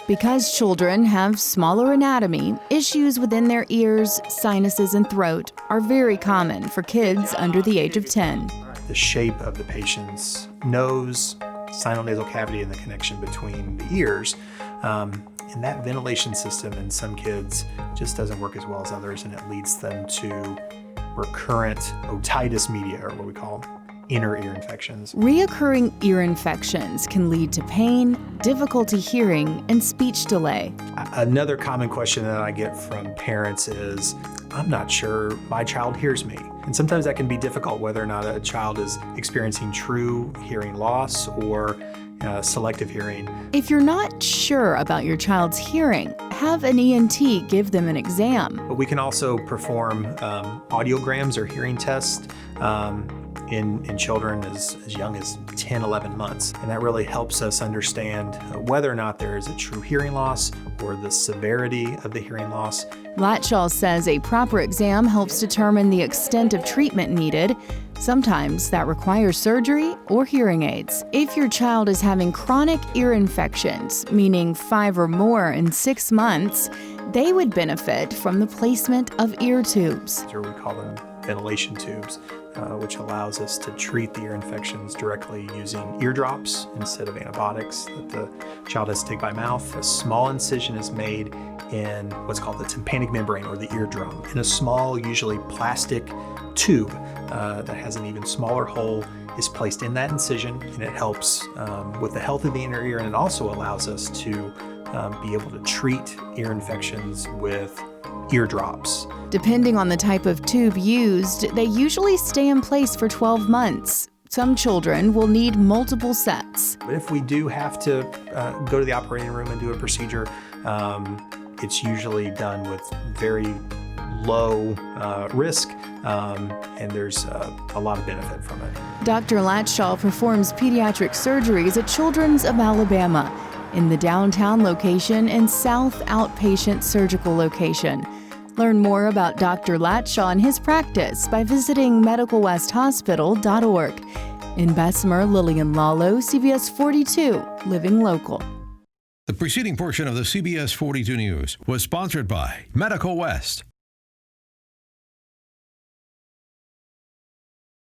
Because children have smaller anatomy, issues within their ears, sinuses, and throat are very common for kids under the age of 10. The shape of the patient's nose, sinonasal cavity, and the connection between the ears, and that ventilation system in some kids just doesn't work as well as others, and it leads them to recurrent otitis media, or what we call inner ear infections. Reoccurring ear infections can lead to pain, difficulty hearing, and speech delay. Another common question that I get from parents is, I'm not sure my child hears me. And sometimes that can be difficult, whether or not a child is experiencing true hearing loss or selective hearing. If you're not sure about your child's hearing, have an ENT give them an exam. But we can also perform audiograms or hearing tests in children as young as 10, 11 months. And that really helps us understand whether or not there is a true hearing loss or the severity of the hearing loss. Latshaw says a proper exam helps determine the extent of treatment needed. Sometimes that requires surgery or hearing aids. If your child is having chronic ear infections, meaning 5 or more in 6 months, they would benefit from the placement of ear tubes. Or we call them ventilation tubes, which allows us to treat the ear infections directly using eardrops instead of antibiotics that the child has to take by mouth. A small incision is made in what's called the tympanic membrane, or the eardrum, in a small, usually plastic tube that has an even smaller hole is placed in that incision, and it helps with the health of the inner ear, and it also allows us to be able to treat ear infections with eardrops. Depending on the type of tube used, they usually stay in place for 12 months. Some children will need multiple sets. But if we do have to go to the operating room and do a procedure, it's usually done with very low risk, and there's a lot of benefit from it. Dr. Latshaw performs pediatric surgeries at Children's of Alabama in the downtown location and South Outpatient Surgical location. Learn more about Dr. Latshaw and his practice by visiting medicalwesthospital.org. In Bessemer, Lillian Lalo, CBS 42, Living Local. The preceding portion of the CBS 42 News was sponsored by Medical West.